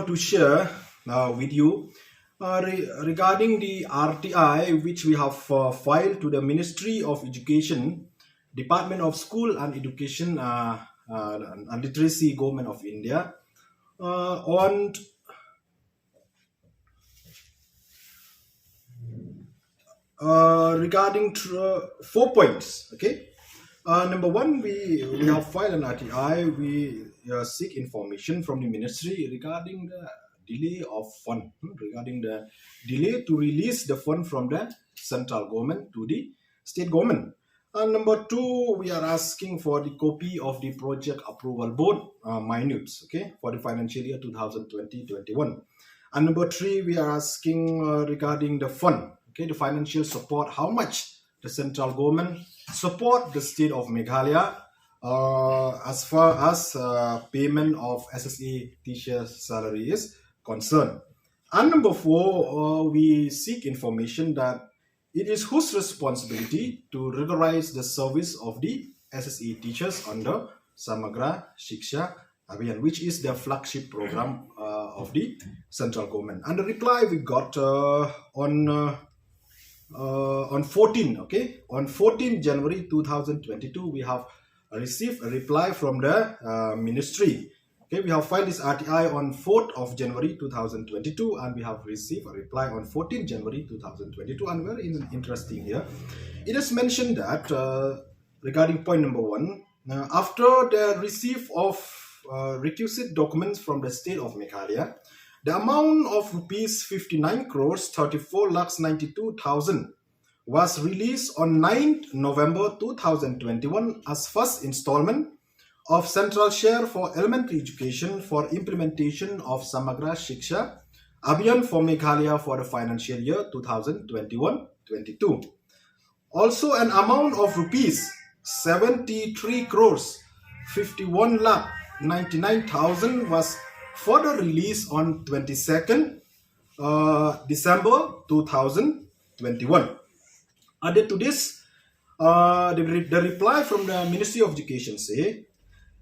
want to share with you regarding the RTI which we have filed to the Ministry of Education, Department of School and Education and Literacy, Government of India on regarding 4 points. Okay. Number one, we have filed an RTI. We seek information from the ministry regarding the delay of fund, regarding the delay to release the fund from the central government to the state government. And number two, we are asking for the copy of the project approval board minutes, okay, for the financial year 2020-21. And number three, we are asking regarding the fund, okay, the financial support, how much the central government support the state of Meghalaya as far as payment of SSA teachers' salary is concerned. And number four, we seek information that it is whose responsibility to regularize the service of the SSA teachers under Samagra Shiksha Abhiyan, which is the flagship program of the central government. And the reply we got on 14, okay, on 14 January 2022, we have received a reply from the ministry. Okay, we have filed this RTI on 4th of January 2022 and we have received a reply on 14 January 2022. And very interesting here, it is mentioned that regarding point number one, after the receipt of requisite documents from the state of Meghalaya, the amount of rupees 59 crores 34 lakhs 92,000 was released on 9th November 2021 as first installment of central share for elementary education for implementation of Samagra Shiksha Abhiyan for Meghalaya for the financial year 2021-22. Also, an amount of rupees 73 crores 51 lakh 99,000 was further released on 22nd December 2021. Added to this, the reply from the Ministry of Education say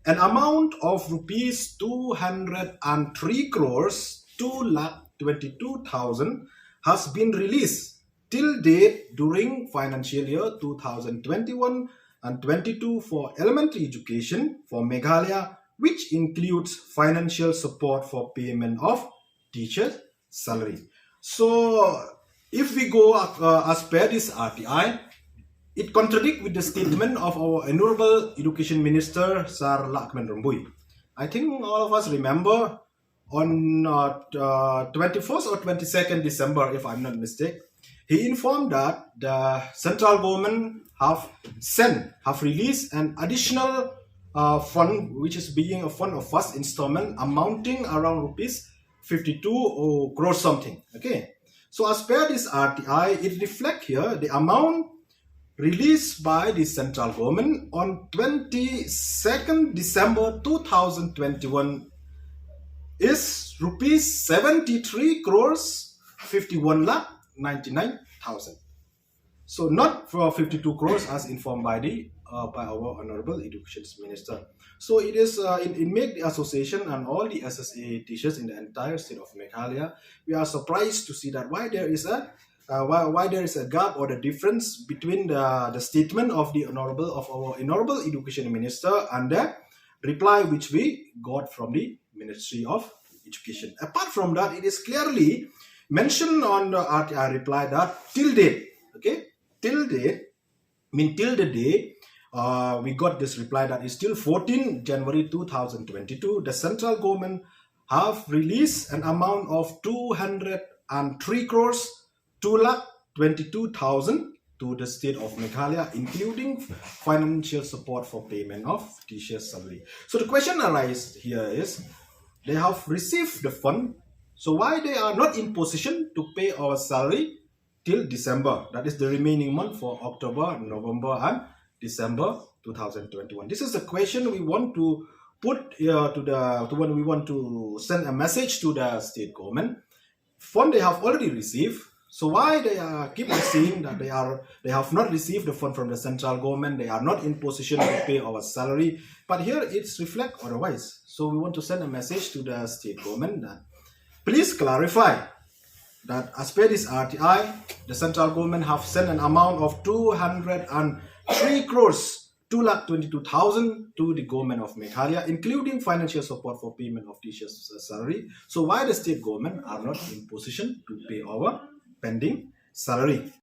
an amount of rupees 203 crores 2 lakh 22,000 has been released till date during financial year 2021 and 22 for elementary education for Meghalaya, which includes financial support for payment of teachers' salary. So, if we go as per this RTI, it contradicts with the statement of our Honorable Education Minister, Sir Lakman Rambui. I think all of us remember on 21st or 22nd December, if I'm not mistaken, he informed that the central government have released an additional fund, which is being a fund of first installment amounting around rupees 52 crores something. Okay, so as per this RTI, it reflects here the amount released by the central government on 22nd December 2021 is rupees 73 crores 51 lakh 99,000. So not for 52 crores as informed by the by our Honorable Education Minister. So it is it made the association and all the SSA teachers in the entire state of Meghalaya, we are surprised to see that why there is a gap or the difference between the statement of our Honorable Education Minister and the reply which we got from the Ministry of Education. Apart from that, it is clearly mentioned on the RTI reply that till date, okay, till the day we got this reply that is till 14 January 2022, the central government have released an amount of 203 crores 2 lakh 22,000 to the state of Meghalaya, including financial support for payment of teachers' salary. So the question arises here is, they have received the fund, so why they are not in position to pay our salary till December? That is the remaining month for October, November and December 2021. This is the question we want to put when we want to send a message to the state government. Fund they have already received. So why they keep on saying that they have not received the fund from the central government, they are not in position to pay our salary, but here it's reflect otherwise. So we want to send a message to the state government that Please clarify that as per this RTI, the central government have sent an amount of 203 crores, 222,000 to the government of Meghalaya, including financial support for payment of teachers' salary. So why the state government are not in position to pay our pending salary?